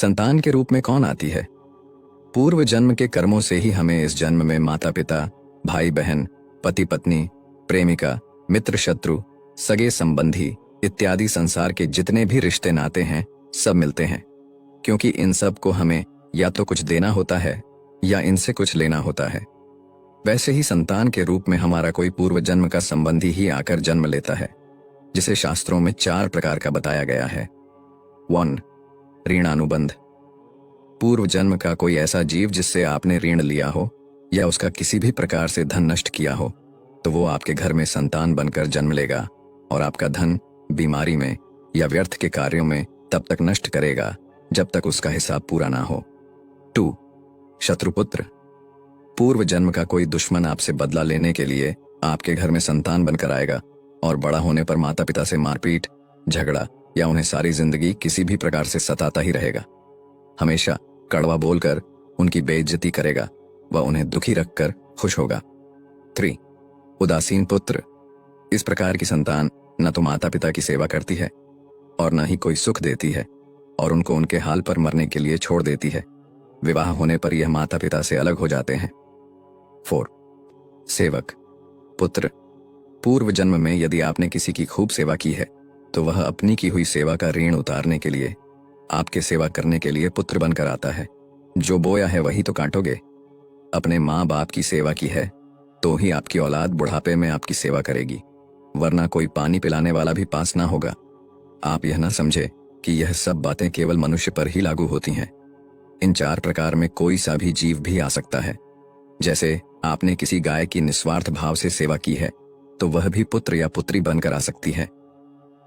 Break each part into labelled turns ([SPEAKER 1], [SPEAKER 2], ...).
[SPEAKER 1] संतान के रूप में कौन आती है? पूर्व जन्म के कर्मों से ही हमें इस जन्म में माता पिता, भाई बहन, पति पत्नी, प्रेमिका, मित्र शत्रु, सगे संबंधी इत्यादि संसार के जितने भी रिश्ते नाते हैं सब मिलते हैं, क्योंकि इन सब को हमें या तो कुछ देना होता है या इनसे कुछ लेना होता है। वैसे ही संतान के रूप में हमारा कोई पूर्व जन्म का संबंधी ही आकर जन्म लेता है, जिसे शास्त्रों में 4 प्रकार का बताया गया है। 1. ऋणानुबंध। पूर्व जन्म का कोई ऐसा जीव जिससे आपने ऋण लिया हो या उसका किसी भी प्रकार से धन नष्ट किया हो, तो वो आपके घर में संतान बनकर जन्म लेगा और आपका धन बीमारी में या व्यर्थ के कार्यों में तब तक नष्ट करेगा जब तक उसका हिसाब पूरा ना हो। 2. शत्रुपुत्र। पूर्व जन्म का कोई दुश्मन आपसे बदला लेने के लिए आपके घर में संतान बनकर आएगा और बड़ा होने पर माता पिता से मारपीट, झगड़ा या उन्हें सारी जिंदगी किसी भी प्रकार से सताता ही रहेगा। हमेशा कड़वा बोलकर उनकी बेइज्जती करेगा व उन्हें दुखी रखकर खुश होगा। 3. उदासीन पुत्र। इस प्रकार की संतान न तो माता पिता की सेवा करती है और न ही कोई सुख देती है और उनको उनके हाल पर मरने के लिए छोड़ देती है। विवाह होने पर यह माता पिता से अलग हो जाते हैं। 4. सेवक पुत्र। पूर्व जन्म में यदि आपने किसी की खूब सेवा की है तो वह अपनी की हुई सेवा का ऋण उतारने के लिए आपके सेवा करने के लिए पुत्र बनकर आता है। जो बोया है वही तो काटोगे। अपने माँ बाप की सेवा की है तो ही आपकी औलाद बुढ़ापे में आपकी सेवा करेगी, वरना कोई पानी पिलाने वाला भी पास ना होगा। आप यह ना समझे कि यह सब बातें केवल मनुष्य पर ही लागू होती हैं। इन 4 प्रकार में कोई सा भी जीव भी आ सकता है। जैसे आपने किसी गाय की निस्वार्थ भाव से सेवा की है तो वह भी पुत्र या पुत्री बनकर आ सकती है।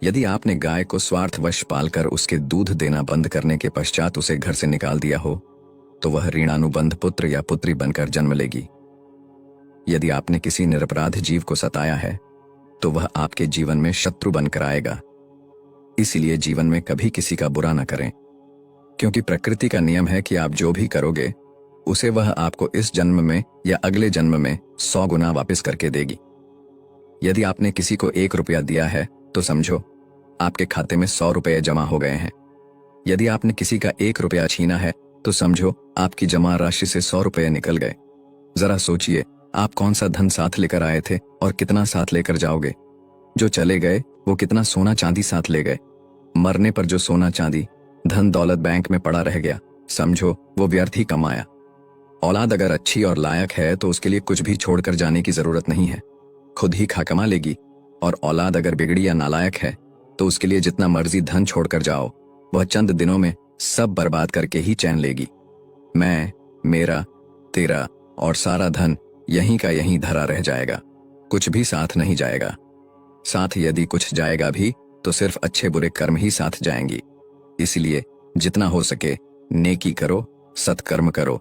[SPEAKER 1] यदि आपने गाय को स्वार्थवश पालकर उसके दूध देना बंद करने के पश्चात उसे घर से निकाल दिया हो तो वह ऋणानुबंध पुत्र या पुत्री बनकर जन्म लेगी। यदि आपने किसी निरपराध जीव को सताया है तो वह आपके जीवन में शत्रु बनकर आएगा। इसलिए जीवन में कभी किसी का बुरा न करें, क्योंकि प्रकृति का नियम है कि आप जो भी करोगे उसे वह आपको इस जन्म में या अगले जन्म में 100 गुना वापस करके देगी। यदि आपने किसी को 1 रुपया दिया है तो समझो आपके खाते में 100 रुपये जमा हो गए हैं। यदि आपने किसी का 1 रुपया छीना है तो समझो आपकी जमा राशि से 100 रुपये निकल गए। जरा सोचिए, आप कौन सा धन साथ लेकर आए थे और कितना साथ लेकर जाओगे। जो चले गए वो कितना सोना चांदी साथ ले गए। मरने पर जो सोना चांदी धन दौलत बैंक में पड़ा रह गया, समझो वो व्यर्थ ही कमाया। औलाद अगर अच्छी और लायक है तो उसके लिए कुछ भी छोड़कर जाने की जरूरत नहीं है, खुद ही खा कमा लेगी। और औलाद अगर बिगड़ी या नालायक है तो उसके लिए जितना मर्जी धन छोड़कर जाओ, वह चंद दिनों में सब बर्बाद करके ही चैन लेगी। मैं, मेरा, तेरा और सारा धन यहीं का यहीं धरा रह जाएगा, कुछ भी साथ नहीं जाएगा। साथ यदि कुछ जाएगा भी तो सिर्फ अच्छे बुरे कर्म ही साथ जाएंगी। इसलिए जितना हो सके नेकी करो, सत्कर्म करो